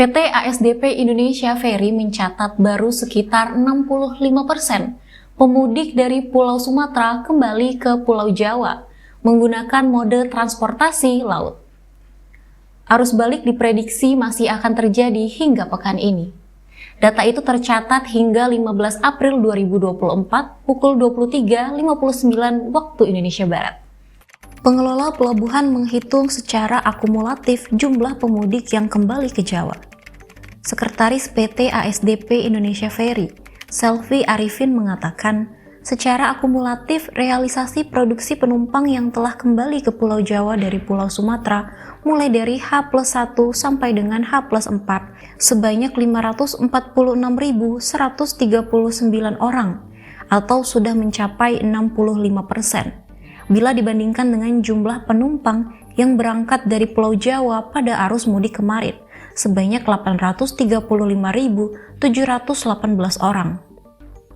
PT ASDP Indonesia Ferry mencatat baru sekitar 65% pemudik dari Pulau Sumatera kembali ke Pulau Jawa menggunakan mode transportasi laut. Arus balik diprediksi masih akan terjadi hingga pekan ini. Data itu tercatat hingga 15 April 2024 pukul 23.59 waktu Indonesia Barat. Pengelola pelabuhan menghitung secara akumulatif jumlah pemudik yang kembali ke Jawa. Sekretaris PT ASDP Indonesia Ferry, Selvi Arifin mengatakan, secara akumulatif realisasi produksi penumpang yang telah kembali ke Pulau Jawa dari Pulau Sumatera mulai dari H+1 sampai dengan H+4 sebanyak 546.139 orang atau sudah mencapai 65%. Bila dibandingkan dengan jumlah penumpang yang berangkat dari Pulau Jawa pada arus mudik kemarin, sebanyak 835.718 orang.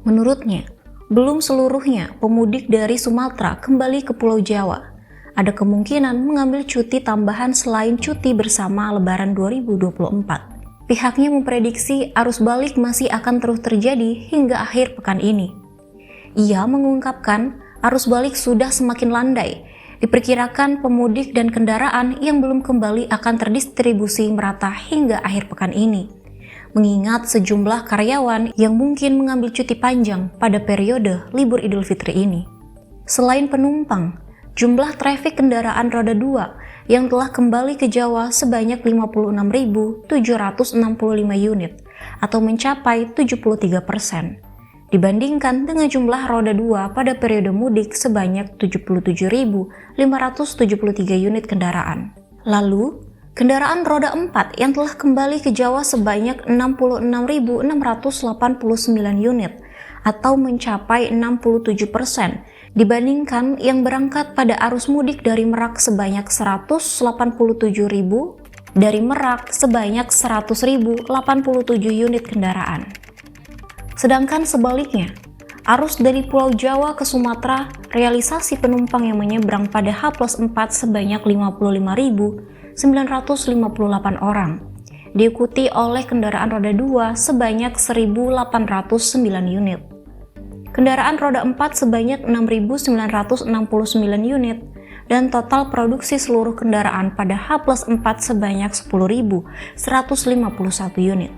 Menurutnya, belum seluruhnya pemudik dari Sumatera kembali ke Pulau Jawa. Ada kemungkinan mengambil cuti tambahan selain cuti bersama Lebaran 2024. Pihaknya memprediksi arus balik masih akan terus terjadi hingga akhir pekan ini. Ia mengungkapkan arus balik sudah semakin landai. Diperkirakan pemudik dan kendaraan yang belum kembali akan terdistribusi merata hingga akhir pekan ini. Mengingat sejumlah karyawan yang mungkin mengambil cuti panjang pada periode libur Idul Fitri ini. Selain penumpang, jumlah trafik kendaraan roda 2 yang telah kembali ke Jawa sebanyak 56.765 unit atau mencapai 73%. Dibandingkan dengan jumlah roda 2 pada periode mudik sebanyak 77.573 unit kendaraan. Lalu, kendaraan roda 4 yang telah kembali ke Jawa sebanyak 66.689 unit atau mencapai 67% dibandingkan yang berangkat pada arus mudik dari Merak sebanyak 187.000 dari Merak sebanyak 100.087 unit kendaraan. Sedangkan sebaliknya, arus dari Pulau Jawa ke Sumatera, realisasi penumpang yang menyeberang pada H+4 sebanyak 55.958 orang, diikuti oleh kendaraan roda 2 sebanyak 1.809 unit. Kendaraan roda 4 sebanyak 6.969 unit, dan total produksi seluruh kendaraan pada H+4 sebanyak 10.151 unit.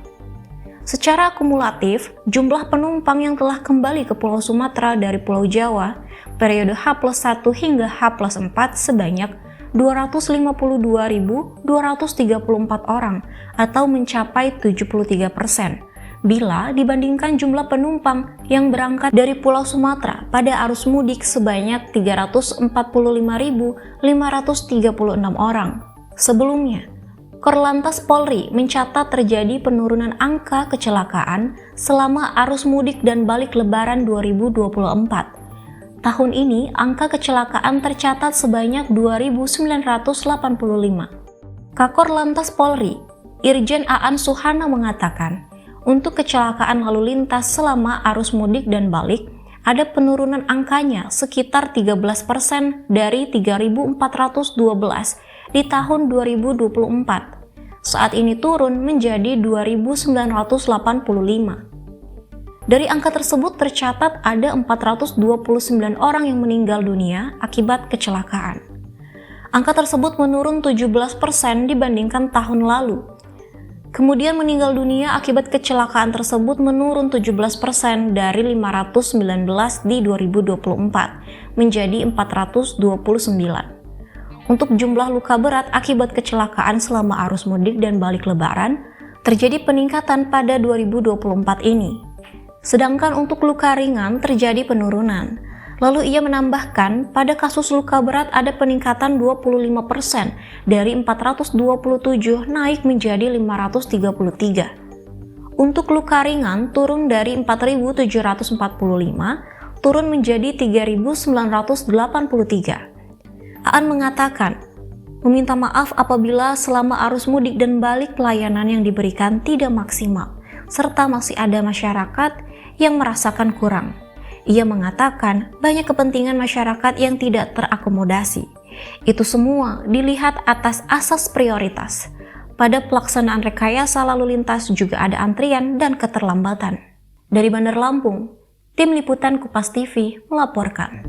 Secara akumulatif, jumlah penumpang yang telah kembali ke Pulau Sumatera dari Pulau Jawa periode H+1 hingga H+4 sebanyak 252.234 orang atau mencapai 73%. Bila dibandingkan jumlah penumpang yang berangkat dari Pulau Sumatera pada arus mudik sebanyak 345.536 orang. Sebelumnya, Korlantas Polri mencatat terjadi penurunan angka kecelakaan selama arus mudik dan balik Lebaran 2024. Tahun ini, angka kecelakaan tercatat sebanyak 2.985. Kakor Lantas Polri, Irjen Aan Suhana mengatakan, untuk kecelakaan lalu lintas selama arus mudik dan balik, ada penurunan angkanya sekitar 13% dari 3.412 di tahun 2024. Saat ini turun menjadi 2.985. Dari angka tersebut tercatat ada 429 orang yang meninggal dunia akibat kecelakaan. Angka tersebut menurun 17% dibandingkan tahun lalu. Kemudian meninggal dunia akibat kecelakaan tersebut menurun 17% dari 519 di 2024 menjadi 429. Untuk jumlah luka berat akibat kecelakaan selama arus mudik dan balik Lebaran, terjadi peningkatan pada 2024 ini. Sedangkan untuk luka ringan terjadi penurunan. Lalu ia menambahkan, pada kasus luka berat ada peningkatan 25% dari 427 naik menjadi 533. Untuk luka ringan turun dari 4.745 turun menjadi 3.983. Aan mengatakan, meminta maaf apabila selama arus mudik dan balik pelayanan yang diberikan tidak maksimal, serta masih ada masyarakat yang merasakan kurang. Ia mengatakan banyak kepentingan masyarakat yang tidak terakomodasi. Itu semua dilihat atas asas prioritas. pada pelaksanaan rekayasa lalu lintas juga ada antrian dan keterlambatan. Dari Bandar Lampung, Tim Liputan Kupas TV melaporkan.